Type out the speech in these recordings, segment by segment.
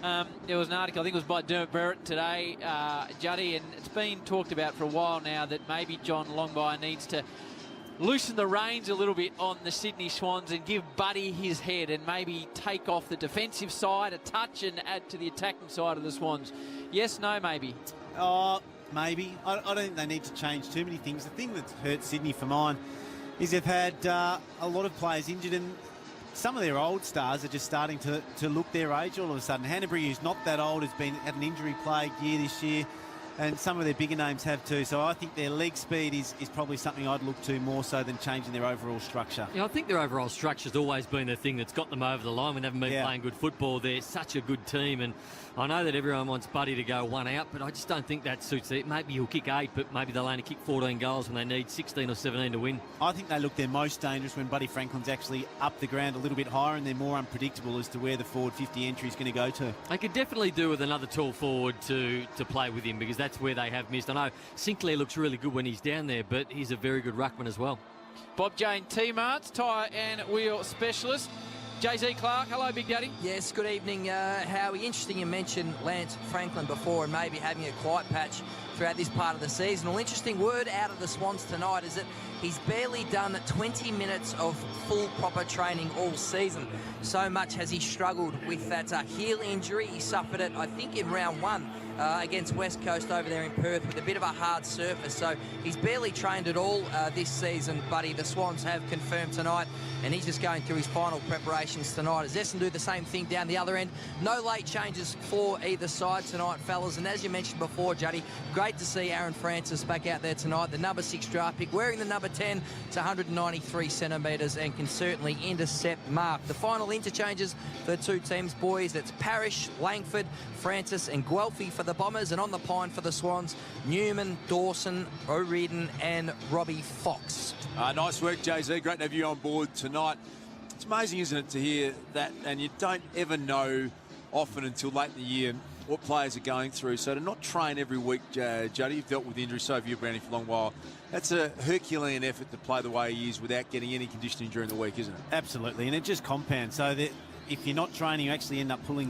There was an article, I think it was by Dermot Barrett today, Juddy, and it's been talked about for a while now that maybe John Longmire needs to loosen the reins a little bit on the Sydney Swans and give Buddy his head and maybe take off the defensive side a touch and add to the attacking side of the Swans. Yes, no, maybe? Maybe. I don't think they need to change too many things. The thing that's hurt Sydney for mine is they've had a lot of players injured, and some of their old stars are just starting to look their age all of a sudden. Hanbury, who's not that old, has had an injury-plagued year this year, and some of their bigger names have too. So I think their leg speed is probably something I'd look to more so than changing their overall structure. Yeah, I think their overall structure's always been the thing that's got them over the line when they haven't been playing good football. They're such a good team, and I know that everyone wants Buddy to go one out, but I just don't think that suits it. Maybe he'll kick 8, but maybe they'll only kick 14 goals when they need 16 or 17 to win. I think they look their most dangerous when Buddy Franklin's actually up the ground a little bit higher, and they're more unpredictable as to where the forward 50 entry is going to go to. They could definitely do with another tall forward to play with him, because that's where they have missed. I know Sinclair looks really good when he's down there, but he's a very good ruckman as well. Bob Jane T-Marts, tyre and wheel specialist. JZ Clark, hello, Big Daddy. Yes, good evening, Howie. Interesting you mentioned Lance Franklin before and maybe having a quiet patch throughout this part of the season. Well, interesting word out of the Swans tonight is that he's barely done 20 minutes of full proper training all season. So much has he struggled with that heel injury. He suffered it, I think, in round 1 against West Coast over there in Perth with a bit of a hard surface. So he's barely trained at all this season, buddy. The Swans have confirmed tonight, and he's just going through his final preparations tonight. As Essendon do the same thing down the other end. No late changes for either side tonight, fellas. And as you mentioned before, Juddy, great to see Aaron Francis back out there tonight, the number 6 draft pick, wearing the number 10. It's 193 centimetres and can certainly intercept mark. The final interchanges for the two teams, boys, it's Parrish, Langford, Francis and Guelphy for the Bombers, and on the pine for the Swans, Newman, Dawson, O'Riordan and Robbie Fox. Nice work, JZ. Great to have you on board tonight. It's amazing, isn't it, to hear that, and you don't ever know often until late in the year what players are going through. So to not train every week, Juddy, you've dealt with injury, so have you, Brownie, for a long while. That's a Herculean effort to play the way he is without getting any conditioning during the week, isn't it? Absolutely, and it just compounds. So that if you're not training, you actually end up pulling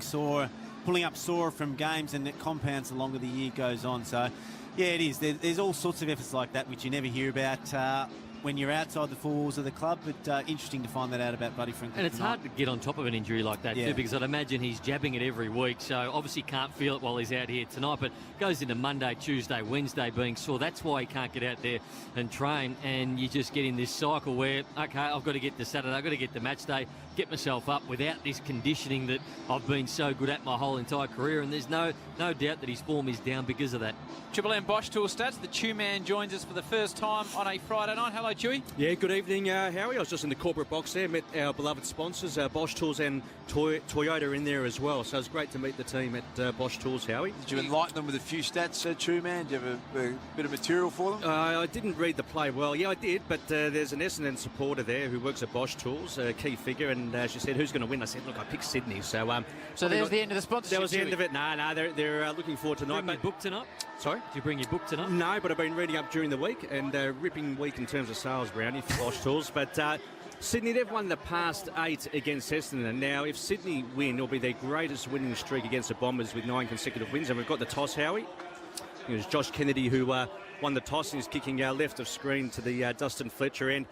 up sore from games, and it compounds the longer the year goes on. So, yeah, it is. There's all sorts of efforts like that which you never hear about when you're outside the four walls of the club, but interesting to find that out about Buddy Franklin. And it's hard to get on top of an injury like that too, because I'd imagine he's jabbing it every week, so obviously can't feel it while he's out here tonight, but goes into Monday, Tuesday, Wednesday being sore. That's why he can't get out there and train, and you just get in this cycle where, okay, I've got to get to Saturday, I've got to get to match day, get myself up without this conditioning that I've been so good at my whole entire career, and there's no doubt that his form is down because of that. Triple M Bosch Tool Stats, the Chew Man joins us for the first time on a Friday night. Hello, Chewy. Yeah, good evening, Howie. I was just in the corporate box there, met our beloved sponsors, Bosch Tools and Toyota in there as well. So it's great to meet the team at Bosch Tools, Howie. Did you enlighten them with a few stats, Chew Man? Do you have a bit of material for them? I didn't read the play well. Yeah, I did, but there's an Essendon supporter there who works at Bosch Tools, a key figure, and she said, who's going to win? I said, look, I picked Sydney. So there's the end of the sponsorship. That was the end of it. No, they're looking forward tonight. Bring your book tonight? Sorry? Do you bring your book tonight? No, but I've been reading up during the week, and ripping week in terms of sales, Brownie, for Bosch Tools. But Sydney, they've won the past 8 against Essendon. Now, if Sydney win, it'll be their greatest winning streak against the Bombers with 9 consecutive wins. And we've got the toss, Howie. It was Josh Kennedy who won the toss, and is kicking left of screen to the Dustin Fletcher end.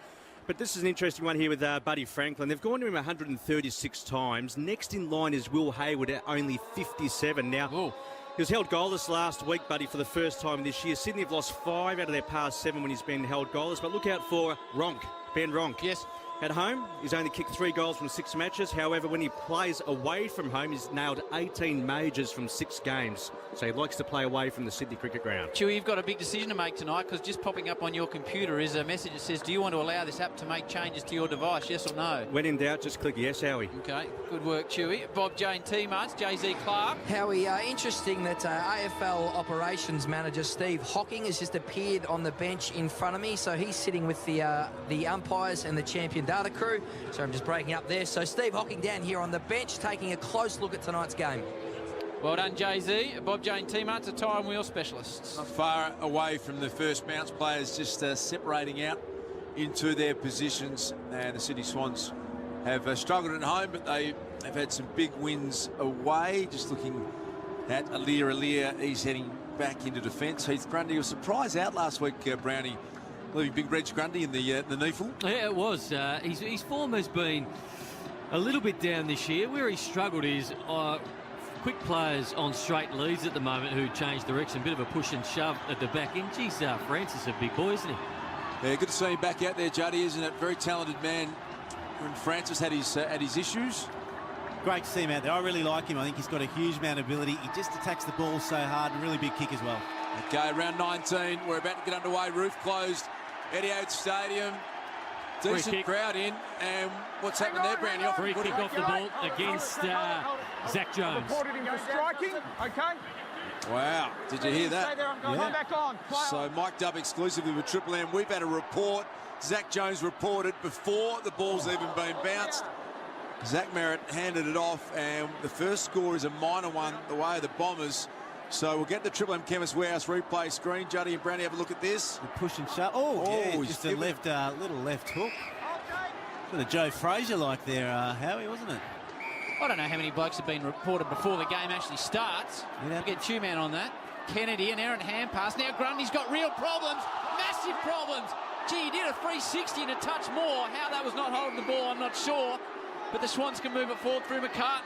But this is an interesting one here with Buddy Franklin. They've gone to him 136 times. Next in line is Will Hayward at only 57. Now, he was held goalless last week, Buddy, for the first time this year. Sydney have lost 5 out of their past 7 when he's been held goalless. But look out for Ben Ronk. Yes. At home, he's only kicked 3 goals from 6 matches. However, when he plays away from home, he's nailed 18 majors from 6 games. So he likes to play away from the Sydney cricket ground. Chewy, you've got a big decision to make tonight, because just popping up on your computer is a message that says, do you want to allow this app to make changes to your device, yes or no? When in doubt, just click yes, Howie. Okay, good work, Chewy. Bob Jane T-Marts, JZ Clark. Howie, interesting that AFL operations manager Steve Hocking has just appeared on the bench in front of me. So he's sitting with the umpires and the champion data crew. So I'm just breaking up there. So Steve Hocking down here on the bench, taking a close look at tonight's game. Well done, JZ. Bob Jane T-Marts, a tyre and wheel specialists. Not far away from the first bounce. Players just separating out into their positions. And the Sydney Swans have struggled at home, but they They've had some big wins away. Just looking at Alir, he's heading back into defence. Heath Grundy was surprised out last week, Brownie, leaving big Reg Grundy in the NEFL. Yeah, it was. His form has been a little bit down this year. Where he struggled is quick players on straight leads at the moment who change direction. A bit of a push and shove at the back end. Geez, Francis a big boy, isn't he? Yeah, good to see him back out there, Juddy, isn't it? Very talented man. When Francis had his issues. Great to see him out there. I really like him. I think he's got a huge amount of ability. He just attacks the ball so hard, and really big kick as well. Okay, round 19. We're about to get underway. Roof closed. Etihad Stadium. Decent crowd in. And what's happened there, Brownie? Free kick off the ball against Zach Jones. Striking. Okay. Wow. Did you hear that? Yeah. Back on. So mic'd up exclusively with Triple M. We've had a report. Zach Jones reported before the ball's even been bounced. Zach Merritt handed it off, and the first score is a minor one, the way of the Bombers. So we'll get the Triple M Chemist Warehouse replay screen. Juddy and Brownie, have a look at this. The push and shove. Oh, yeah, just a left, little left hook. Bit of Joe Frazier-like there, Howie, wasn't it? I don't know how many blokes have been reported before the game actually starts. Yeah. We'll get two-man on that. Kennedy, an errant hand pass. Now Grundy's got real problems, massive problems. Gee, he did a 360 and a touch more. How that was not holding the ball, I'm not sure. But the Swans can move it forward through McCartan.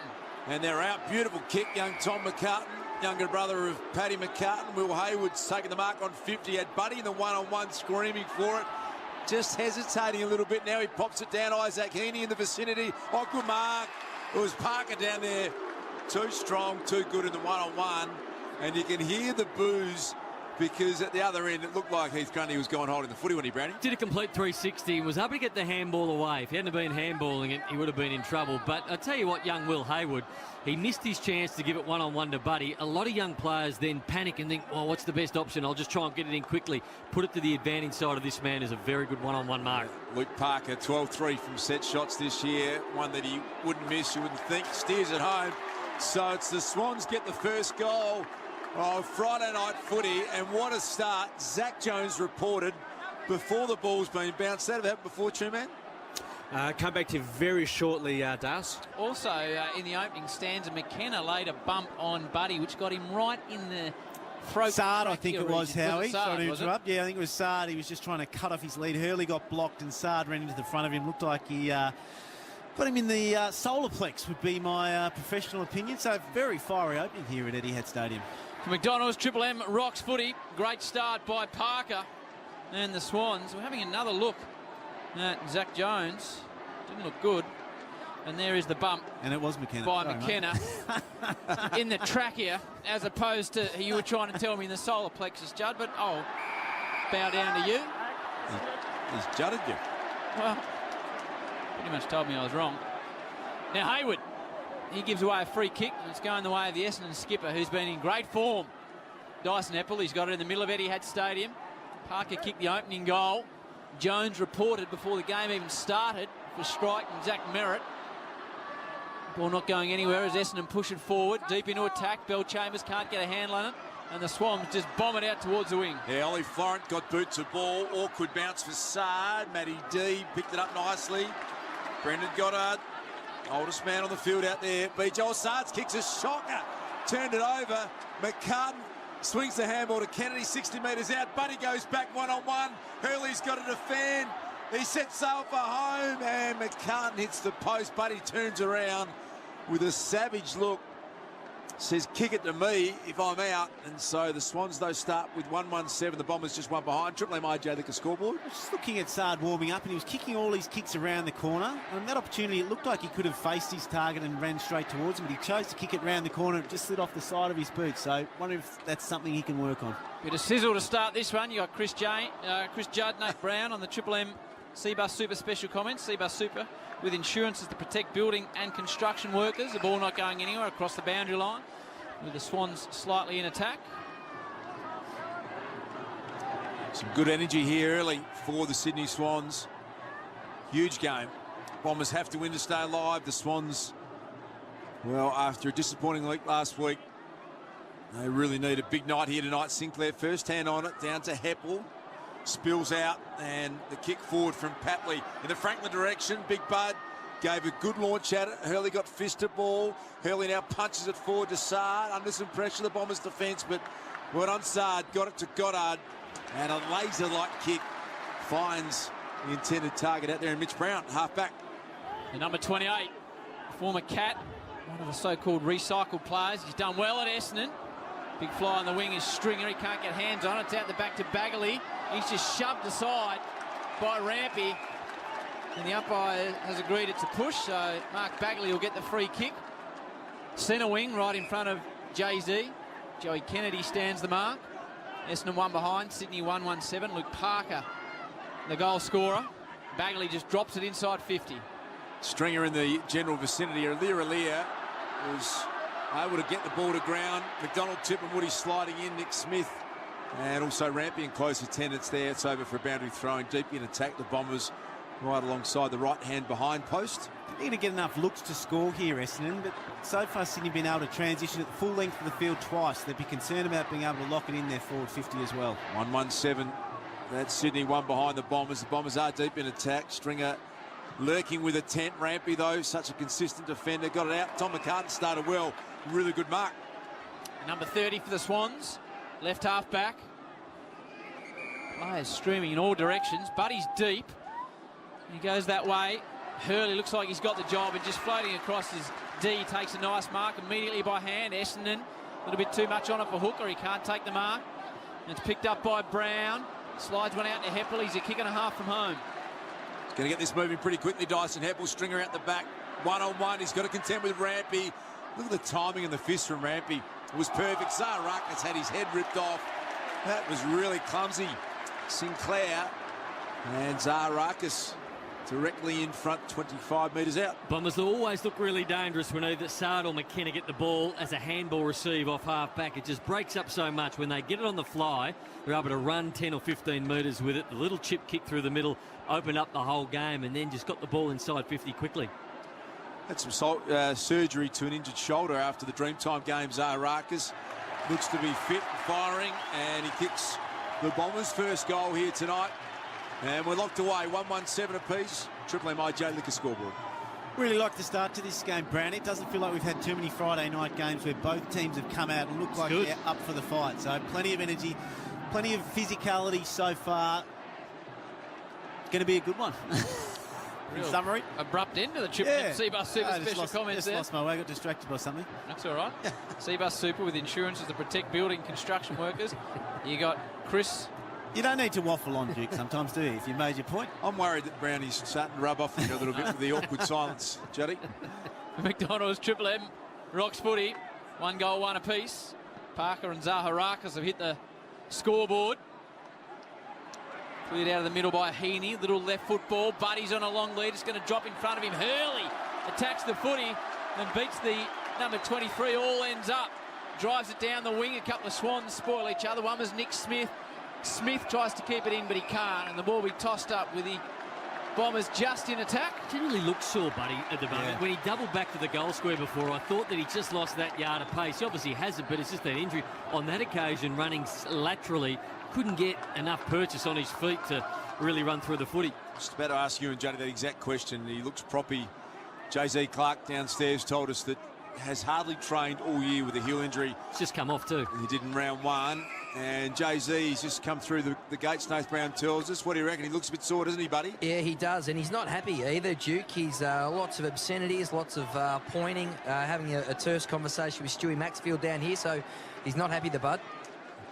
And they're out. Beautiful kick, young Tom McCartan, younger brother of Paddy McCartan. Will Hayward's taking the mark on 50. Had Buddy in the one-on-one screaming for it. Just hesitating a little bit now. He pops it down. Isaac Heaney in the vicinity. Oh, good mark. It was Parker down there. Too strong, too good in the one-on-one. And you can hear the boos because at the other end, it looked like Heath Grundy was going holding the footy when he, Brownie. Did a complete 360 and was able to get the handball away. If he hadn't been handballing it, he would have been in trouble. But I tell you what, young Will Hayward, he missed his chance to give it one-on-one to Buddy. A lot of young players then panic and think, well, what's the best option? I'll just try and get it in quickly. Put it to the advantage side of this man is a very good one-on-one mark. Luke Parker, 12-3 from set shots this year. One that he wouldn't miss, you wouldn't think. Steers it home. So it's the Swans get the first goal. Oh, Friday night footy, and what a start. Zach Jones reported before the ball's been bounced. That have happened before, Truman? Come back to you very shortly, Das. Also, in the opening stanza, McKenna laid a bump on Buddy, which got him right in the throat. Sard, I think it was, Howie. Sard, Sorry to interrupt. Yeah, I think it was Sard. He was just trying to cut off his lead. Hurley got blocked, and Sard ran into the front of him. Looked like he got him in the solar plex, would be my professional opinion. So very fiery opening here at Etihad Stadium. McDonald's, Triple M rocks footy. Great start by Parker. And the Swans, we're having another look at Zach Jones. Didn't look good. And there is the bump. And it was McKenna. By McKenna in the trachea, as opposed to you were trying to tell me in the solar plexus, Judd. But I'll bow down to you. He's judded you. Well, pretty much told me I was wrong. Now Hayward. He gives away a free kick. It's going the way of the Essendon skipper, who's been in great form. Dyson Epple, he's got it in the middle of Etihad Stadium. Parker kicked the opening goal. Jones reported before the game even started for striking Zach Merritt. Ball not going anywhere as Essendon push it forward, deep into attack. Bell Chambers can't get a handle on it. And the Swans just bomb it out towards the wing. Yeah, Ollie Florent got boot to ball. Awkward bounce for Sard. Matty D picked it up nicely. Brendan Goddard. Oldest man on the field out there. B. Joel Sards kicks a shocker. Turned it over. McCartan swings the handball to Kennedy, 60 metres out. Buddy goes back one-on-one. Hurley's got to defend. He sets sail for home, and McCartan hits the post. Buddy turns around with a savage look. Says, kick it to me if I'm out. And so the Swans, though, start with 1-1-7. The Bombers just one behind. Triple MIJ, the scoreboard. Just looking at Sard warming up, and he was kicking all his kicks around the corner. And that opportunity, it looked like he could have faced his target and ran straight towards him, but he chose to kick it round the corner. It just slid off the side of his boot. So I wonder if that's something he can work on. Bit of sizzle to start this one. You got Chris Judd, Nate Brown on the Triple M Seabus Super special comments. Seabus Super with insurances to protect building and construction workers. The ball not going anywhere across the boundary line, with the Swans slightly in attack. Some good energy here early for the Sydney Swans. Huge game. Bombers have to win to stay alive. The Swans, well, after a disappointing week last week, they really need a big night here tonight. Sinclair first hand on it, down to Heppel. Spills out, and the kick forward from Papley in the Franklin direction. Big Bud gave a good launch at it. Hurley got fisted ball. Hurley now punches it forward to Sard. Under some pressure, the Bombers' defence, but well done, Sard. Got it to Goddard. And a laser-like kick finds the intended target out there in Mitch Brown, half-back. The number 28, former Cat, one of the so-called recycled players. He's done well at Essendon. Big fly on the wing is Stringer. He can't get hands on it. It's out the back to Bagley. He's just shoved aside by Rampy. And the umpire has agreed it's a push, so Mark Bagley will get the free kick. Centre wing right in front of Jay-Z. Joey Kennedy stands the mark. Essendon 1 behind, Sydney 1-1-7. Luke Parker, the goal scorer. Bagley just drops it inside 50. Stringer in the general vicinity. Alia was able to get the ball to ground. McDonald, Tip and Woody sliding in. Nick Smith and also Rampy in close attendance there. It's over for a boundary throw and deep in attack. The Bombers right alongside the right-hand behind post. They need to get enough looks to score here, Essendon, but so far Sydney been able to transition at the full length of the field twice. They'd be concerned about being able to lock it in their forward 50 as well. 1-1-7. That's Sydney, 1 behind the Bombers. The Bombers are deep in attack. Stringer lurking with a tent. Rampy, though, such a consistent defender. Got it out. Tom McCartan started well. Really good mark. Number 30 for the Swans. Left half back. Players streaming in all directions. Buddy's deep. He goes that way. Hurley looks like he's got the job, and just floating across his D takes a nice mark immediately by hand. Essendon, a little bit too much on it for Hooker. He can't take the mark. And it's picked up by Brown. Slides one out to Heppel. He's a kick and a half from home. He's going to get this moving pretty quickly. Dyson Heppel, Stringer out the back. 1-on-1. He's got to contend with Rampy. Look at the timing and the fist from Rampy. It was perfect. Zaharakis had his head ripped off. That was really clumsy. Sinclair and Zaharakis directly in front, 25 metres out. Bombers always look really dangerous when either Sard or McKenna get the ball as a handball receive off half-back. It just breaks up so much. When they get it on the fly, they're able to run 10 or 15 metres with it. The little chip kick through the middle opened up the whole game, and then just got the ball inside 50 quickly. Had some surgery to an injured shoulder after the Dreamtime game. Zaharakis looks to be fit and firing, and he kicks the Bombers' first goal here tonight. And we're locked away, 1-1-7 apiece. Triple M IJ Liquor scoreboard. Really like the start to this game, Brown. It doesn't feel like we've had too many Friday night games where both teams have come out and look like they're up for the fight. So plenty of energy, plenty of physicality so far. Going to be a good one. In summary. Abrupt end to the Triple M Seabus Super special comments just there. lost my way, got distracted by something. That's all right. Seabus Super with insurances to protect building construction workers. You got Chris. You don't need to waffle on, Duke, sometimes, do you, if you made your point? I'm worried that Brownie's starting to rub off a little bit with the awkward silence, Juddy. McDonald's Triple M rocks footy. 1 goal, 1 apiece. Parker and Zaharakis have hit the scoreboard. Cleared out of the middle by Heaney. Little left foot ball. Buddy's on a long lead. It's going to drop in front of him. Hurley attacks the footy and beats the number 23. All ends up. Drives it down the wing. A couple of Swans spoil each other. One was Nick Smith. Smith tries to keep it in, but he can't. And the ball will be tossed up with the Bombers just in attack. Generally looks sore, Buddy, at the moment. When he doubled back to the goal square before, I thought that he just lost that yard of pace. He obviously hasn't, but it's just that injury. On that occasion, running laterally, couldn't get enough purchase on his feet to really run through the footy. Just about to ask you and Juddy that exact question. He looks proppy. Jay-Z Clark downstairs told us that has hardly trained all year with a heel injury. It's just come off too. He did in round 1. And Jay-Z's just come through the gates, Nath Brown tells us. What do you reckon? He looks a bit sore, doesn't he, buddy? Yeah, he does, and he's not happy either, Duke. He's lots of obscenities, lots of pointing, having a terse conversation with Stewie Maxfield down here, so he's not happy, the bud.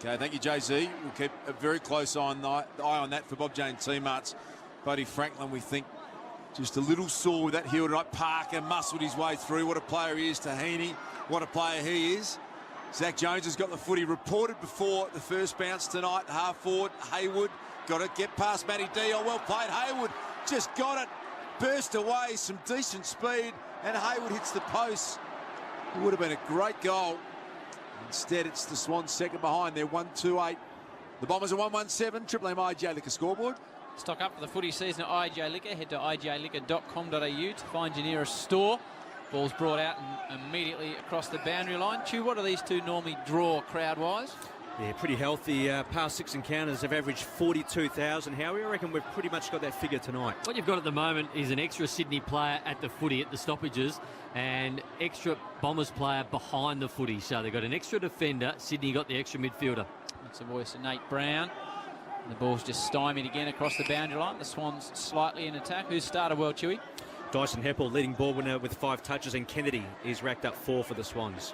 Okay, thank you, Jay-Z. We'll keep a very close eye on that for Bob Jane teammates. Buddy Franklin, we think, just a little sore with that heel tonight. Parker muscled his way through. What a player he is. Tahini, what a player he is. Zach Jones has got the footy reported before the first bounce tonight. Half forward, Haywood got it, get past Matty D. Oh, well played. Haywood just got it, burst away, some decent speed, and Haywood hits the post. It would have been a great goal. Instead, it's the Swans second behind. They're 1-2-8. The Bombers are 1-1-7. Triple M IJ Liquor scoreboard. Stock up for the footy season at IJ Liquor. Head to ijliquor.com.au to find your nearest store. Ball's brought out and immediately across the boundary line. Chew, what do these two normally draw crowd-wise? Yeah, pretty healthy. Past 6 encounters have averaged 42,000. Howie, I reckon we've pretty much got that figure tonight. What you've got at the moment is an extra Sydney player at the footy at the stoppages and extra Bombers player behind the footy. So they've got an extra defender. Sydney got the extra midfielder. That's the voice of Nate Brown. The ball's just stymied again across the boundary line. The Swans slightly in attack. Who's started well, Chewy? Dyson Heppel leading ball winner with 5 touches, and Kennedy is racked up 4 for the Swans.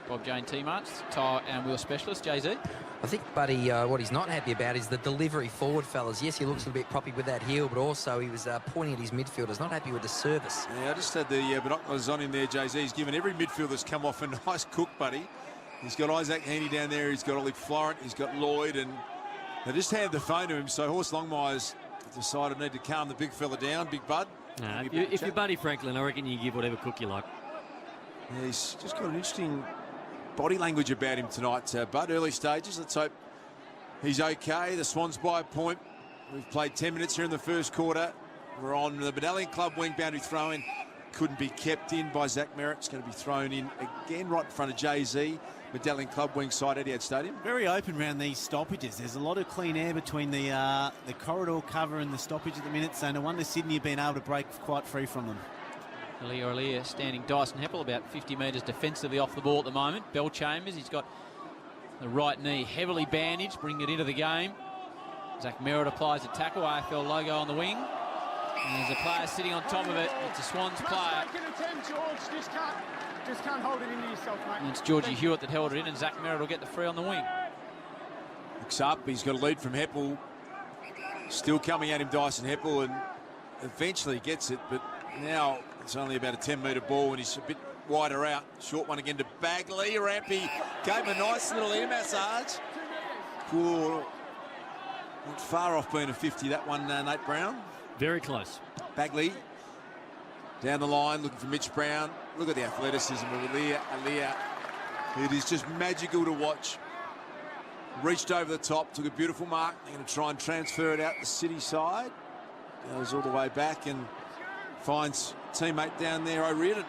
Bob Jane T-Marts, tyre and wheel specialist, Jay-Z. I think, Buddy, what he's not happy about is the delivery forward, fellas. Yes, he looks a little bit proppy with that heel, but also he was pointing at his midfielders, not happy with the service. Yeah, I just had the binoculars on him there, Jay-Z. He's given every midfielder that's come off a nice cook, Buddy. He's got Isaac Heaney down there, he's got Ollie Florent, he's got Lloyd, and they just handed the phone to him, so Horse Longmire's decided need to calm the big fella down, Big Bud. Nah, if you're Buddy Franklin, I reckon you give whatever cook you like. Yeah, he's just got an interesting body language about him tonight, Bud. Early stages, let's hope he's okay. The Swans by a point. We've played 10 minutes here in the first quarter. We're on the Medallion Club wing, boundary throw-in. Couldn't be kept in by Zach Merritt. It's going to be thrown in again right in front of Jay-Z. Medallion Club wing side, Etihad Stadium. Very open around these stoppages. There's a lot of clean air between the corridor cover and the stoppage at the minute, so no wonder Sydney have been able to break quite free from them. Alia standing Dyson Heppel about 50 metres defensively off the ball at the moment. Bell Chambers, he's got the right knee heavily bandaged, bringing it into the game. Zach Merritt applies a tackle, AFL logo on the wing. And there's a player sitting on top of it. It's a Swans player. Make an attempt, George. Just can't hold it into yourself, mate. And it's Georgie Hewitt that held it in, and Zach Merritt will get the free on the wing. Looks up, he's got a lead from Heppel. Still coming at him, Dyson Heppel, and eventually gets it, but now it's only about a 10-metre ball, and he's a bit wider out. Short one again to Bagley. Rampy gave him a nice little ear massage. Poor, not far off being a 50, that one, Nate Brown. Very close. Bagley down the line looking for Mitch Brown. Look at the athleticism of Alia. It is just magical to watch. Reached over the top, took a beautiful mark. They're going to try and transfer it out the City side. Goes all the way back and finds teammate down there, O'Riordan.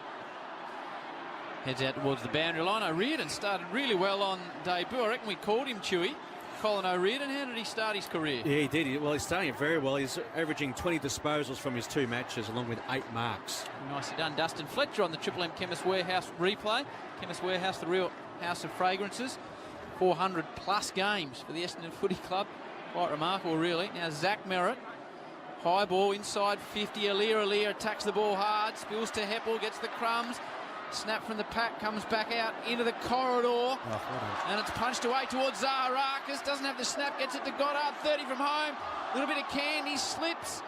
Heads out towards the boundary line. O'Riordan started really well on debut. I reckon we called him Chewy. Colin O'Riordan, how did he start his career? Yeah, he did. Well, he's starting it very well. He's averaging 20 disposals from his 2 matches, along with 8 marks. Nicely done. Dustin Fletcher on the Triple M Chemist Warehouse replay. Chemist Warehouse, the real house of fragrances. 400 plus games for the Essendon Footy Club. Quite remarkable, really. Now Zach Merritt. High ball inside 50. Alia attacks the ball hard. Spills to Heppel, gets the crumbs. Snap from the pack, comes back out into the corridor. And it's punched away towards Zaharakis. Doesn't have the snap, gets it to Goddard. 30 from home. A little bit of candy, slips.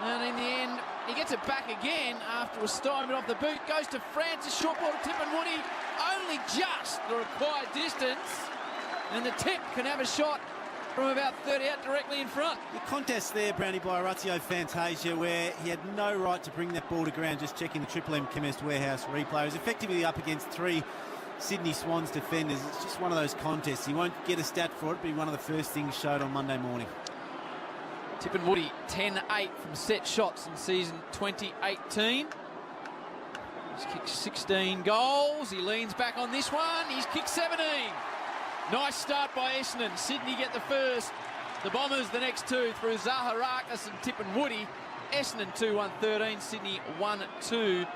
And in the end, he gets it back again after a stymied off the boot. Goes to Francis, short ball to Tip and Woody. Only just the required distance. And the Tip can have a shot from about 30 out directly in front. The contest there, Brownie, by Orazio Fantasia, where he had no right to bring that ball to ground, just checking the Triple M Chemist Warehouse replay. He was effectively up against 3 Sydney Swans defenders. It's just one of those contests. He won't get a stat for it, but one of the first things showed on Monday morning. Tip and Woody, 10-8 from set shots in season 2018. He's kicked 16 goals. He leans back on this one. He's kicked 17. Nice start by Essendon. Sydney get the first. The Bombers the next 2 through Zaharakis and Tip and Woody. Essendon 2-1-13. Sydney 1-2-8.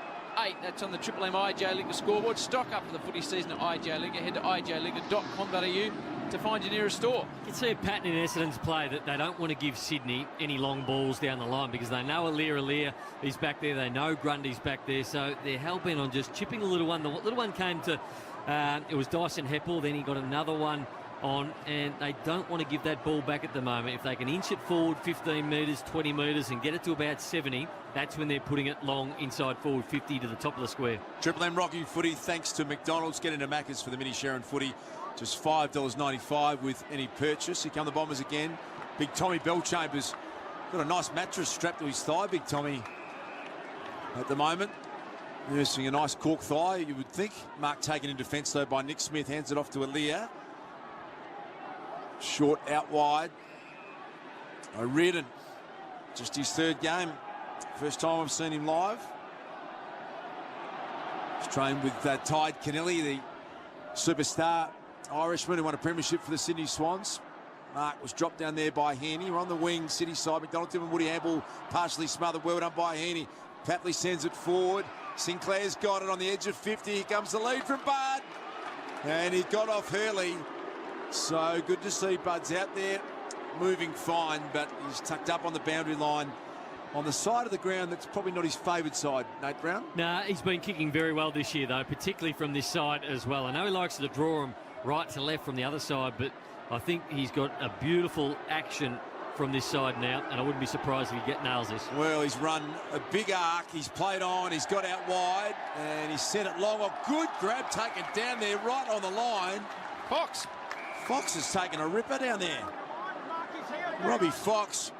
That's on the Triple M IJ Liga scoreboard. Stock up for the footy season at IJ Liga. Head to ijliga.com.au to find your nearest store. You can see a pattern in Essendon's play that they don't want to give Sydney any long balls down the line because they know Alia is back there. They know Grundy's back there. So they're hell-bent on just chipping the little one. The little one came to... it was Dyson Heppel, then he got another one on, and they don't want to give that ball back at the moment. If they can inch it forward 15 metres, 20 metres and get it to about 70, that's when they're putting it long inside forward 50 to the top of the square. Triple M Rocky Footy, thanks to McDonald's. Get into Macca's for the mini Sharon Footy. Just $5.95 with any purchase. Here come the Bombers again. Big Tommy Bellchambers got a nice mattress strapped to his thigh, Big Tommy, at the moment. Nursing a nice cork thigh, you would think. Mark taken in defence, though, by Nick Smith. Hands it off to Alia. Short out wide. O'Riordan, just his 3rd game. First time I've seen him live. He's trained with Tide Kennelly, the superstar Irishman who won a premiership for the Sydney Swans. Mark was dropped down there by Heaney. We're on the wing, City side. McDonald, Tippin, Woody, handball partially smothered. Well done by Heaney. Papley sends it forward. Sinclair's got it on the edge of 50. Here comes the lead from Bud. And he got off Hurley. So good to see Bud's out there moving fine, but he's tucked up on the boundary line on the side of the ground that's probably not his favoured side. Nate Brown? Nah, he's been kicking very well this year, though, particularly from this side as well. I know he likes to draw him right to left from the other side, but I think he's got a beautiful action from this side now, and I wouldn't be surprised if he nails this. Well, he's run a big arc. He's played on. He's got out wide, and he's sent it long. A good grab taken down there right on the line. Fox has taken a ripper down there. Robbie Fox.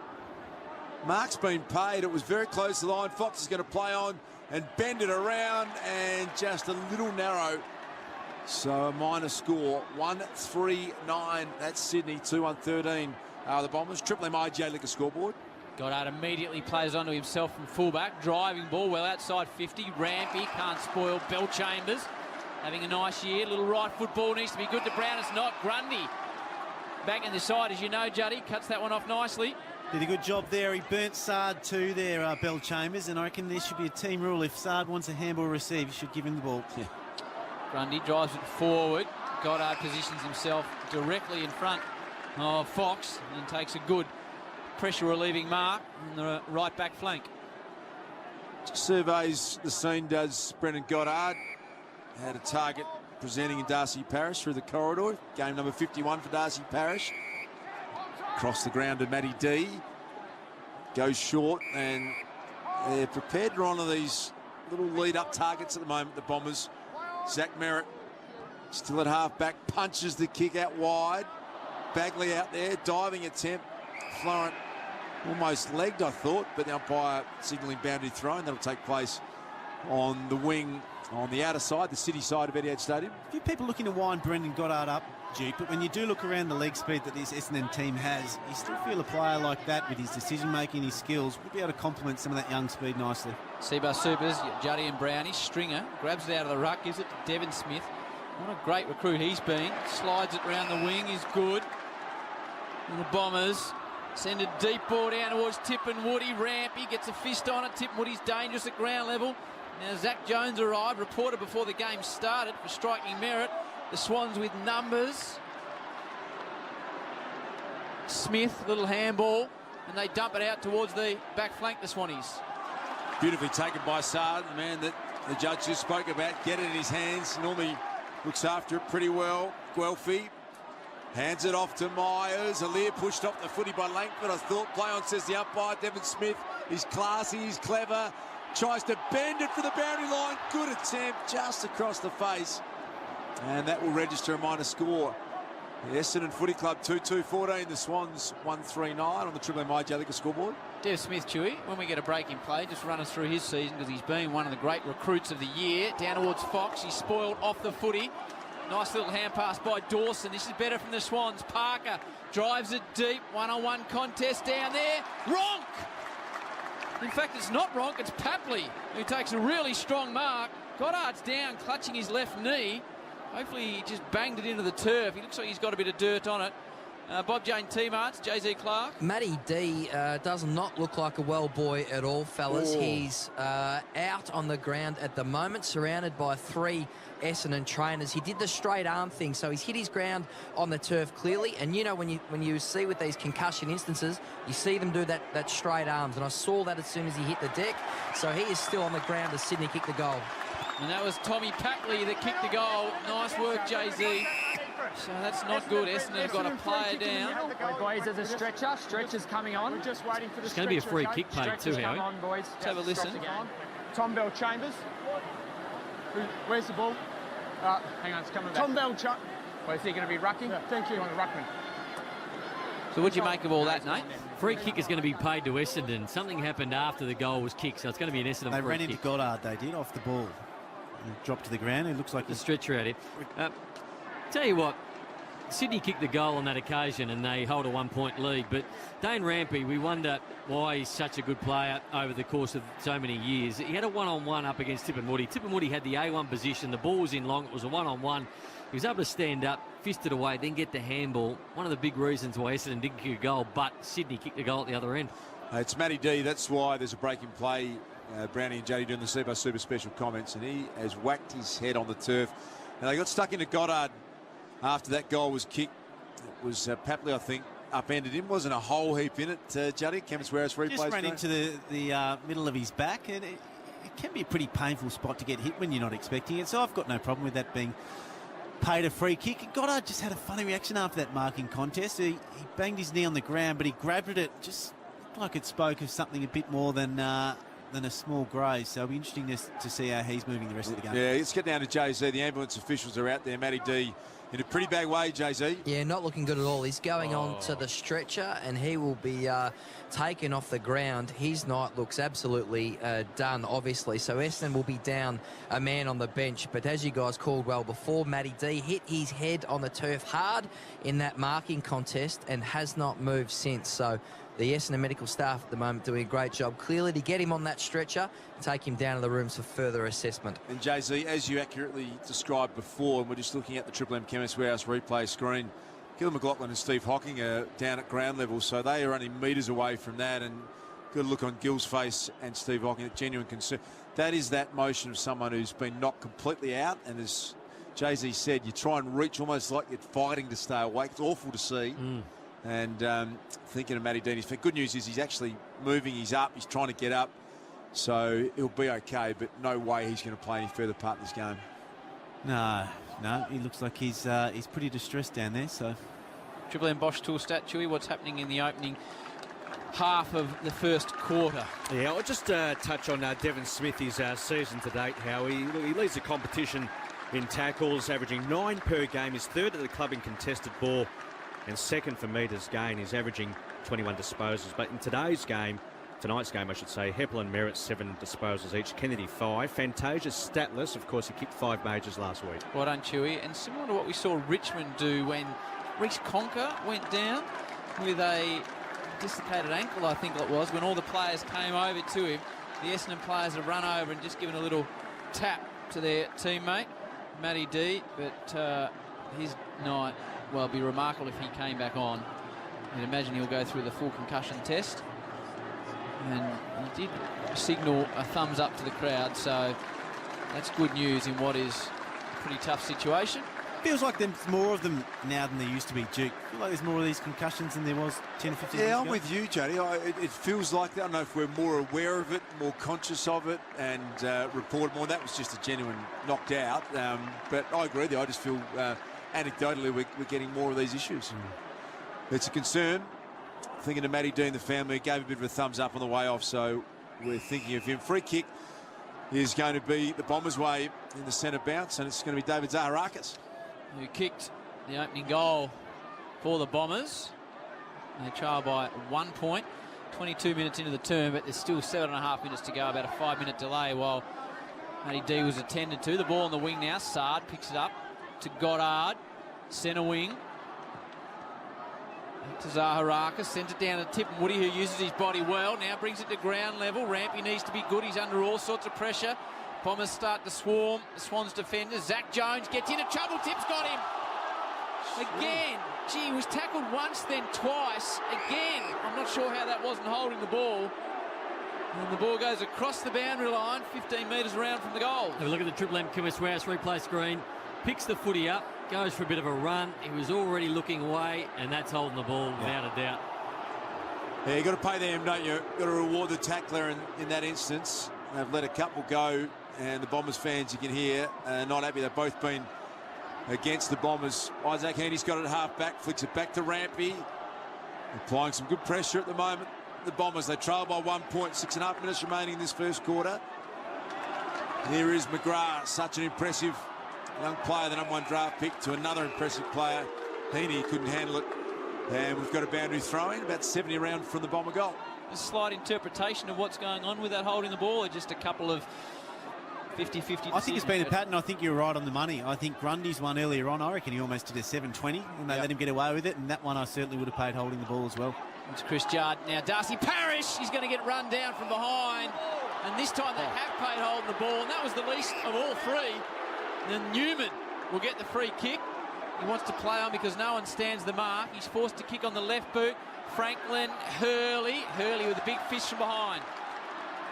Mark's been paid. It was very close to the line. Fox is going to play on and bend it around, and just a little narrow. So a minor score, 1-3-9. That's Sydney, 2-1-13. The Bombers. Triple MIJ liquor scoreboard. Goddard immediately plays onto himself from fullback. Driving ball well outside 50. Rampy can't spoil. Bell Chambers having a nice year. Little right football needs to be good to Brown. It's not. Grundy back in the side, as you know, Juddy. Cuts that one off nicely. Did a good job there. He burnt Sard too there, Bell Chambers, and I reckon there should be a team rule. If Sard wants a handball receive, you should give him the ball. Yeah. Grundy drives it forward. Goddard positions himself directly in front of Fox and takes a good pressure-relieving mark on the right back flank. Surveys the scene, does Brendan Goddard. Had a target presenting in Darcy Parish through the corridor. Game number 51 for Darcy Parish. Across the ground to Matty D. Goes short, and they're prepared to honour these little lead-up targets at the moment, the Bombers. Zach Merritt still at half-back, punches the kick out wide. Bagley out there, diving attempt. Florent almost legged, I thought, but the umpire signalling boundary throw, and that'll take place on the wing on the outer side, the city side of Etihad Stadium. A few people looking to wind Brendan Goddard up, Duke, but when you do look around the leg speed that this Essendon team has, you still feel a player like that with his decision-making, his skills, would be able to complement some of that young speed nicely. Seabar Supers, Juddy and Brownie. Stringer grabs it out of the ruck, gives it to Devon Smith. What a great recruit he's been. Slides it round the wing, is good. And the Bombers send a deep ball down towards Tippin Woody. Rampy gets a fist on it. Tippin Woody's dangerous at ground level. Now Zach Jones arrived, reported before the game started for striking merit. The Swans with numbers. Smith, little handball, and they dump it out towards the back flank, the Swannies. Beautifully taken by Sard, the man that the judge just spoke about. Get it in his hands. Normally looks after it pretty well. Guelphy hands it off to Myers. Alir pushed off the footy by Langford. I thought play on, says the umpire. Devon Smith, he's classy, he's clever. Tries to bend it for the boundary line. Good attempt, just across the face. And that will register a minor score. The Essendon Footy Club 2-2-14. The Swans 1-3-9 on the Triple MIJ Liquor scoreboard. Dev Smith, Chewy, when we get a break in play, just run us through his season, because he's been one of the great recruits of the year. Down towards Fox, he's spoiled off the footy. Nice little hand pass by Dawson. This is better from the Swans. Parker drives it deep. One-on-one contest down there. Ronk! In fact, it's not Ronk, it's Papley, who takes a really strong mark. Goddard's down, clutching his left knee. Hopefully he just banged it into the turf. He looks like he's got a bit of dirt on it. Bob Jane T-Marts, JZ Clark. Matty D does not look like a well boy at all, fellas. Oh. He's out on the ground at the moment, surrounded by 3 Essendon trainers. He did the straight arm thing, so he's hit his ground on the turf clearly. And you know, when you see with these concussion instances, you see them do that straight arms. And I saw that as soon as he hit the deck. So he is still on the ground as Sydney kick the goal. And that was Tommy Papley that kicked the goal. Nice work, JZ. So that's not good. Essendon have got a player down. Right, boys, there's a stretcher. Stretcher's coming on. We're just waiting for the It's going to be a free kick paid too, Come Howie. on, boys. Let's have a listen. Tom Bell Chambers. Where's the ball? Hang on, it's coming back. Tom Bell Chambers. Well, is he going to be rucking? Yeah, thank you. On the ruckman. So what do you make of all that, Nate? Free kick is going to be paid to Essendon. Something happened after the goal was kicked, so it's going to be an Essendon They free ran kick. into Goddard, they did, off the ball. And dropped to the ground. It looks like The stretcher out here. Tell you what, Sydney kicked the goal on that occasion and they hold a 1-point lead. But Dane Rampy, we wonder why he's such a good player over the course of so many years. He had a one-on-one up against Tippin Woody. Tippin Woody had the A1 position. The ball was in long. It was a one-on-one. He was able to stand up, fist it away, then get the handball. One of the big reasons why Essendon didn't kick a goal, but Sydney kicked a goal at the other end. It's Matty D. That's why there's a break in play. Brownie and Juddy doing the Super special comments, and he has whacked his head on the turf. And they got stuck into Goddard after that goal was kicked. It was Papley, I think, upended him. Wasn't a whole heap in it, Juddy. Chemist Warehouse replays. Just ran into the middle of his back, and it can be a pretty painful spot to get hit when you're not expecting it. So I've got no problem with that being paid a free kick. Goddard just had a funny reaction after that marking contest. He banged his knee on the ground, but he grabbed it. Just looked like it spoke of something a bit more than a small graze. So it'll be interesting to see how he's moving the rest of the game. Yeah, let's get down to Jay-Z. The ambulance officials are out there. Matty D in a pretty bad way, Jay-Z. Yeah, not looking good at all. He's going on to the stretcher, and he will be taken off the ground. His night looks absolutely done, obviously. So Essendon will be down a man on the bench. But as you guys called well before, Matty D hit his head on the turf hard in that marking contest and has not moved since. So the Essendon medical staff at the moment doing a great job, clearly, to get him on that stretcher and take him down to the rooms for further assessment. And Jay-Z, as you accurately described before, and we're just looking at the Triple M Chemist Warehouse replay screen, Gil McLaughlin and Steve Hocking are down at ground level, so they are only metres away from that. And good look on Gil's face and Steve Hocking, genuine concern. That is that motion of someone who's been knocked completely out, and as Jay-Z said, you try and reach almost like you're fighting to stay awake. It's awful to see. And thinking of Matty Dean's fit. Good news is he's actually moving. He's up. He's trying to get up. So he'll be okay, but no way he's going to play any further part in this game. No, he looks like he's pretty distressed down there. So Triple M Bosch tool stat, Chewy, what's happening in the opening half of the first quarter? Yeah, I'll just touch on Devon Smith, his season to date, how he leads the competition in tackles, averaging 9 per game. He's third at the club in contested ball and second for metres gain. He's averaging 21 disposals. But in tonight's game, I should say, Heppel and Merritt 7 disposals each, Kennedy 5. Fantasia statless. Of course, he kicked 5 majors last week. Well done, Chewy. And similar to what we saw Richmond do when Reece Conker went down with a dislocated ankle, I think it was, when all the players came over to him. The Essendon players have run over and just given a little tap to their teammate, Matty D. But his night, well, it'd be remarkable if he came back on. You'd imagine he'll go through the full concussion test. And he did signal a thumbs up to the crowd, so that's good news in what is a pretty tough situation. Feels like there's more of them now than there used to be, Duke. I feel like there's more of these concussions than there was 10 or 15 years ago. Yeah, I'm with you, Jody. It feels like that. I don't know if we're more aware of it, more conscious of it, and report more. That was just a genuine knocked out. But I agree with you. I just feel anecdotally we're getting more of these issues. It's a concern. Thinking of Matty Dean, the family, gave a bit of a thumbs up on the way off, so we're thinking of him. Free kick is going to be the Bombers' way in the centre bounce, and it's going to be David Zaharakis, who kicked the opening goal for the Bombers. They trail by 1 point, 22 minutes into the term, but there's still 7.5 minutes to go, about a 5-minute delay while Matty D was attended to. The ball on the wing now. Sard picks it up to Goddard, centre wing. To Zaharakis, sent it down to Tippin Woody, who uses his body well. Now brings it to ground level. Rampy needs to be good. He's under all sorts of pressure. Bombers start to swarm the Swans defenders. Zach Jones gets into trouble. Tip's got him. Again. Gee, he was tackled once, then twice. Again. I'm not sure how that wasn't holding the ball. And the ball goes across the boundary line, 15 metres around from the goal. Have a look at the Triple M Chemist Warehouse replay screen. Picks the footy up, goes for a bit of a run. He was already looking away, and that's holding the ball without a doubt. Yeah, you've got to pay them, don't you? You've got to reward the tackler in that instance. They've let a couple go, and the Bombers fans, you can hear, not happy. They've both been against the Bombers. Isaac Hendy's got it half back, flicks it back to Rampy. Applying some good pressure at the moment. The Bombers, they trail by 1 point, 6.5 minutes remaining in this first quarter. Here is McGrath, such an impressive young player, the #1 draft pick, to another impressive player. Heaney couldn't handle it. And we've got a boundary throw-in, about 70 around from the Bomber goal. A slight interpretation of what's going on with that holding the ball, or just a couple of 50-50 I think it's been a pattern. I think you're right on the money. I think Grundy's one earlier on, I reckon he almost did a 7.20, and they let him get away with it, and that one I certainly would have paid holding the ball as well. It's Chris Judd. Now Darcy Parish, he's going to get run down from behind, and this time they have paid holding the ball, and that was the least of all three. Then Newman will get the free kick. He wants to play on because no one stands the mark. He's forced to kick on the left boot. Franklin, Hurley with a big fish from behind.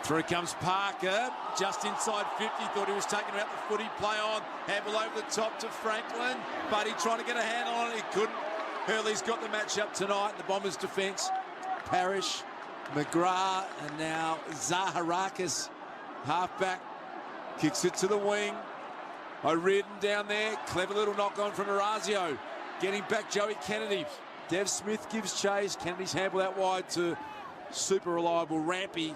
Through comes Parker, just inside 50. Thought he was taking out the footy. Play on. Handball over the top to Franklin. Buddy trying to get a handle on it. He couldn't. Hurley's got the match-up tonight. The Bombers' defence. Parrish, McGrath, and now Zaharakis, half-back. Kicks it to the wing. O'Riordan down there. Clever little knock-on from Orazio. Getting back Joey Kennedy. Dev Smith gives chase. Kennedy's handball out wide to super reliable Rampy,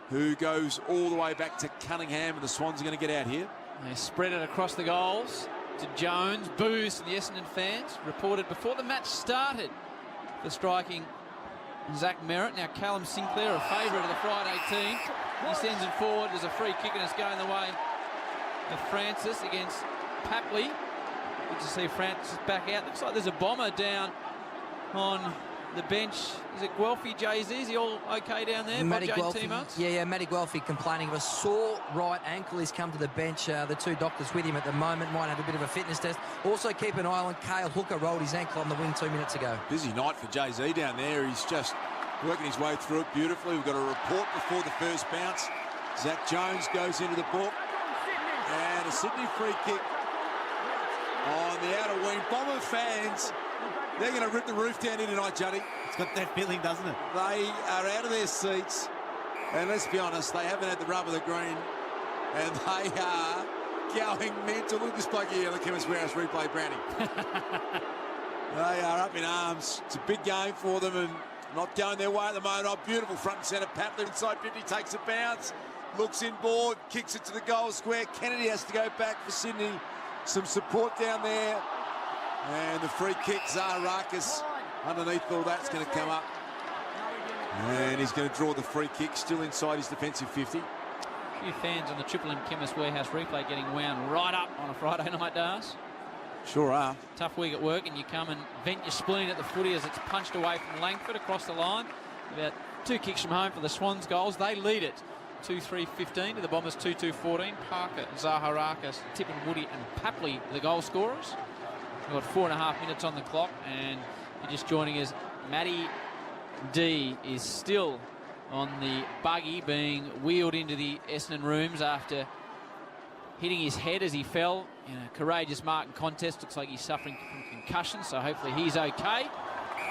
who goes all the way back to Cunningham, and the Swans are going to get out here. They spread it across the goals to Jones. Boos from the Essendon fans. Reported before the match started for striking Zach Merritt. Now Callum Sinclair, a favourite of the Friday team. He sends it forward. There's a free kick and it's going the way of Francis against Papley. Good to see Francis back out. Looks like there's a Bomber down on the bench. Is it Guelphy, Jay-Z? Is he all okay down there? Matty Guelphy, Matty Guelphy complaining of a sore right ankle. He's come to the bench. The two doctors with him at the moment. Might have a bit of a fitness test. Also keep an eye on Cale Hooker. Rolled his ankle on the wing 2 minutes ago. Busy night for Jay-Z down there. He's just working his way through it beautifully. We've got a report before the first bounce. Zach Jones goes into the book. And a Sydney free kick on the outer wing. Bomber fans, they're going to rip the roof down here tonight, Juddy. It's got that feeling, doesn't it? They are out of their seats. And let's be honest, they haven't had the rub of the green. And they are going mental. Look at this bloke here, the Chemist Warehouse replay, Brownie. They are up in arms. It's a big game for them and not going their way at the moment. Oh, beautiful front and centre. Papley inside 50, takes a bounce. Looks inboard, kicks it to the goal square. Kennedy has to go back for Sydney. Some support down there. And the free kick, Zaharakis, underneath all that's going to come up. And he's going to draw the free kick, still inside his defensive 50. A few fans on the Triple M Chemist Warehouse replay getting wound right up on a Friday night, Dars. Sure are. Tough week at work, and you come and vent your spleen at the footy as it's punched away from Langford across the line. About 2 kicks from home for the Swans goals. They lead it 2-3-15 to the Bombers 2-2-14. Parker, Zaharakis, Tippin, Woody and Papley, the goal scorers. We've got 4.5 minutes on the clock, and you're just joining us. Matty D is still on the buggy being wheeled into the Essendon rooms after hitting his head as he fell in a courageous mark and contest. Looks like he's suffering from concussion, so hopefully he's okay.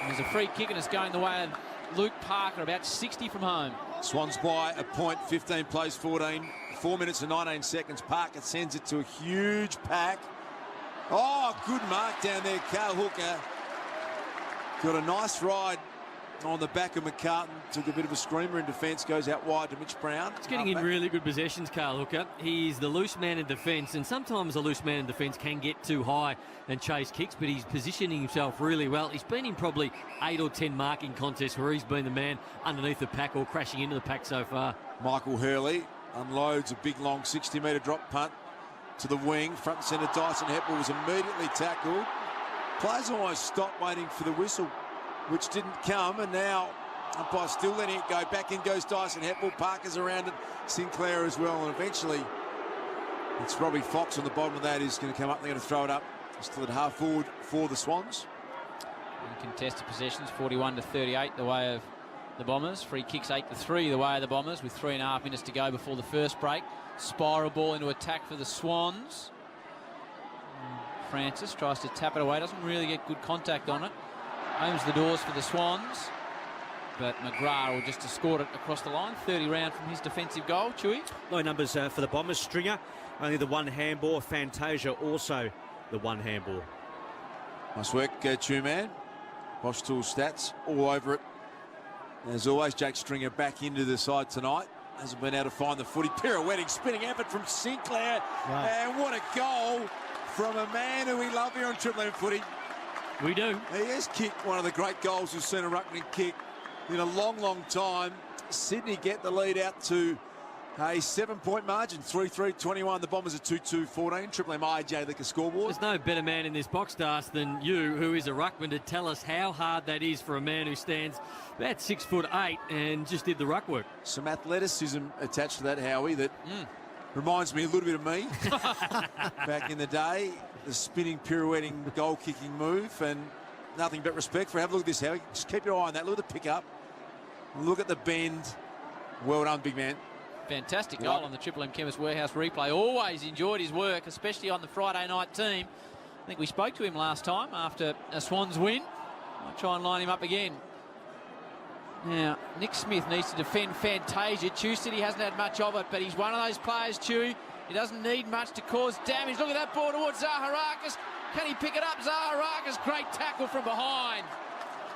And there's a free kick and it's going the way of Luke Parker, about 60 from home. Swans by a point, 15 plays 14. 4 minutes and 19 seconds. Parker sends it to a huge pack. Oh, good mark down there, Cale Hooker. Got a nice ride on the back of McCartan. Took a bit of a screamer in defence. Goes out wide to Mitch Brown. He's getting in really good possessions, Cale Hooker. He's the loose man in defence, and sometimes a loose man in defence can get too high and chase kicks, but he's positioning himself really well. He's been in probably 8 or 10 marking contests where he's been the man underneath the pack or crashing into the pack so far. Michael Hurley unloads a big, long 60-metre drop punt to the wing. Front and centre, Dyson Heppel was immediately tackled. Players almost stopped waiting for the whistle, which didn't come, and now umpire still letting it go. Back in goes Dyson Heppel. Parker's around it, Sinclair as well, and eventually it's Robbie Fox on the bottom of that is going to come up. They're going to throw it up. Still at half forward for the Swans. And contested possessions 41-38 the way of the Bombers. Free kicks 8-3 the way of the Bombers with 3.5 minutes to go before the first break. Spiral ball into attack for the Swans. Francis tries to tap it away, doesn't really get good contact on it. Opens the doors for the Swans, but McGrath will just escort it across the line. 30 round from his defensive goal. Chewy. Low numbers for the Bombers. Stringer, only the one handball. Fantasia also the one handball. Nice work, Two-Man. Bosch Tools stats all over it. As always, Jake Stringer back into the side tonight. Hasn't been able to find the footy. Pirouetting, spinning effort from Sinclair. Right. And what a goal from a man who we love here on Triple M Footy. We do. He has kicked one of the great goals we've seen a ruckman kick in a long, long time. Sydney get the lead out to a 7-point margin, 3-3-21. The Bombers are 2-2-14. Triple M IJ Liquor scoreboard. There's no better man in this box, Das, than you, who is a ruckman, to tell us how hard that is for a man who stands about 6'8" and just did the ruck work. Some athleticism attached to that, Howie, that Reminds me a little bit of me back in the day. The spinning, pirouetting, goal-kicking move, and nothing but respect for. Have a look at this, Howie. Just keep your eye on that. Look at the pick-up. Look at the bend. Well done, big man. Fantastic goal on the Triple M Chemist Warehouse replay. Always enjoyed his work, especially on the Friday night team. I think we spoke to him last time after a Swans win. I'll try and line him up again. Now, Nick Smith needs to defend Fantasia. Chew said he hasn't had much of it, but he's one of those players, Chew. He doesn't need much to cause damage. Look at that ball towards Zaharakis. Can he pick it up? Zaharakis, great tackle from behind.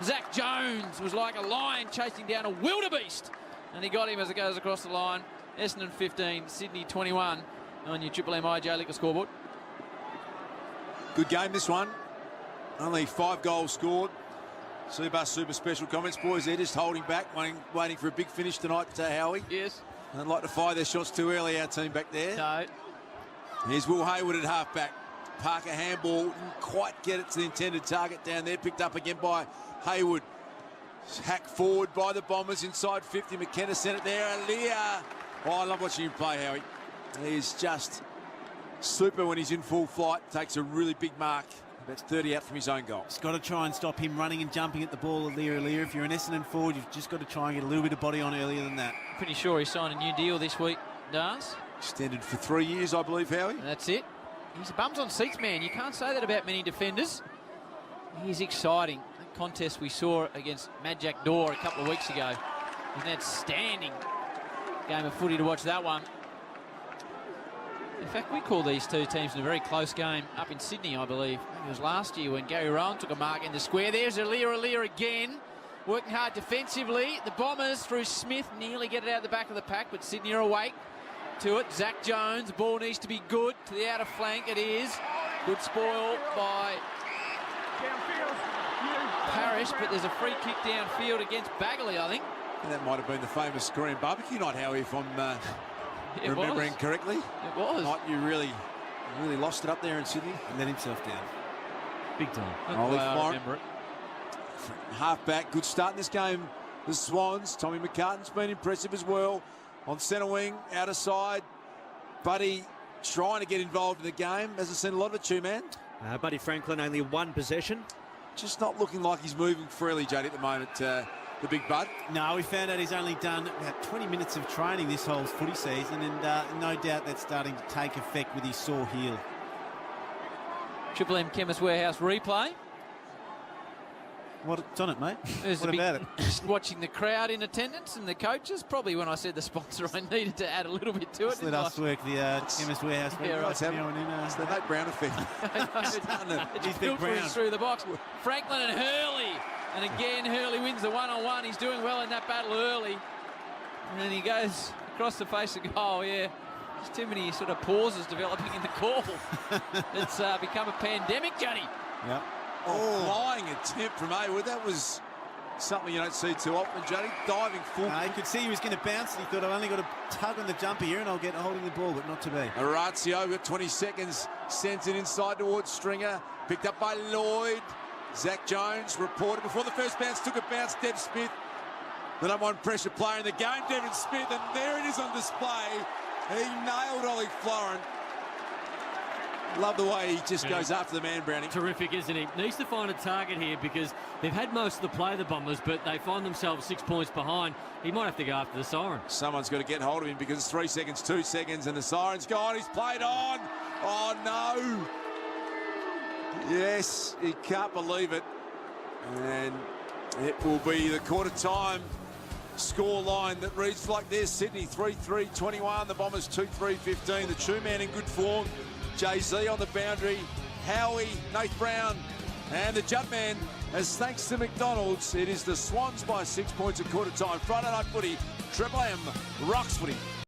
Zach Jones was like a lion chasing down a wildebeest. And he got him as it goes across the line. Essendon 15, Sydney 21 on your Triple M IJ Liquor scoreboard. Good game, this one. Only 5 goals scored. Super special comments, boys. They're just holding back, waiting for a big finish tonight, Howie. Yes. They'd like to fire their shots too early, our team back there. No. Here's Will Hayward at half-back. Parker handball, didn't quite get it to the intended target down there. Picked up again by Hayward. Hacked forward by the Bombers inside 50. McKenna sent it there. Alia. Oh, I love watching him play, Howie. He's just super when he's in full flight. Takes a really big mark. That's 30 out from his own goal. He's got to try and stop him running and jumping at the ball, Alia. If you're an Essendon forward, you've just got to try and get a little bit of body on earlier than that. Pretty sure he signed a new deal this week, Dars. Extended for 3 years, I believe, Howie. That's it. He's a bums on seats man. You can't say that about many defenders. He's exciting. That contest we saw against Majak Dor a couple of weeks ago. An outstanding game of footy to watch that one. In fact, we call these two teams in a very close game up in Sydney, I believe. I think it was last year when Gary Rowan took a mark in the square. There's Alia again, working hard defensively. The Bombers, through Smith, nearly get it out the back of the pack, but Sydney are awake to it. Zach Jones, the ball needs to be good to the outer flank. It is. Good spoil by Parrish, but there's a free kick downfield against Bagley, I think. And that might have been the famous Korean barbecue night, Howie, if I'm remembering correctly. It was. Night you really lost it up there in Sydney. And let himself down. Big time. I remember it. Half-back, good start in this game. The Swans, Tommy McCartan's been impressive as well. On centre wing, outer side. Buddy trying to get involved in the game. Hasn't seen a lot of it, Chew, man. Buddy Franklin, only 1 possession. Just not looking like he's moving freely, Jody, at the moment, the big bud. No, we found out he's only done about 20 minutes of training this whole footy season, and no doubt that's starting to take effect with his sore heel. Triple M Chemist Warehouse replay. What's on it, mate? There's What about it? Just watching the crowd in attendance and the coaches. Probably when I said the sponsor, I needed to add a little bit to it. Just let us work the Chemist Warehouse. Yeah, right. It's the Nate Brown effect. It's filtering through the box. Franklin and Hurley. And again, Hurley wins the one-on-one. He's doing well in that battle early. And then he goes across the face of goal, yeah. There's too many sort of pauses developing in the call. It's become a pandemic, Johnny. Yep. Oh, flying attempt from Hayward. That was something you don't see too often, Johnny. Diving full. He could see he was going to bounce, and he thought, I've only got to tug on the jumper here and I'll get holding the ball, but not to be. Orazio got 20 seconds, sends it inside towards Stringer. Picked up by Lloyd. Zach Jones reported before the first bounce, took a bounce. Dev Smith, the #1 pressure player in the game, Devin Smith, and there it is on display. He nailed Ollie Florent. Love the way he just goes after the man, Brownie. Terrific, isn't he? Needs to find a target here because they've had most of the play, the Bombers, but they find themselves 6 points behind. He might have to go after the siren. Someone's got to get hold of him because it's 3 seconds, 2 seconds, and the siren's gone. He's played on. Oh, no. Yes, he can't believe it. And it will be the quarter time score line that reads like this. Sydney 3-3-21, the Bombers 2-3-15. The true man in good form, Jay-Z on the boundary, Howie, Nate Brown, and the Jumpman. As thanks to McDonald's, it is the Swans by 6 points at quarter time. Friday night footy, Triple M rocks footy.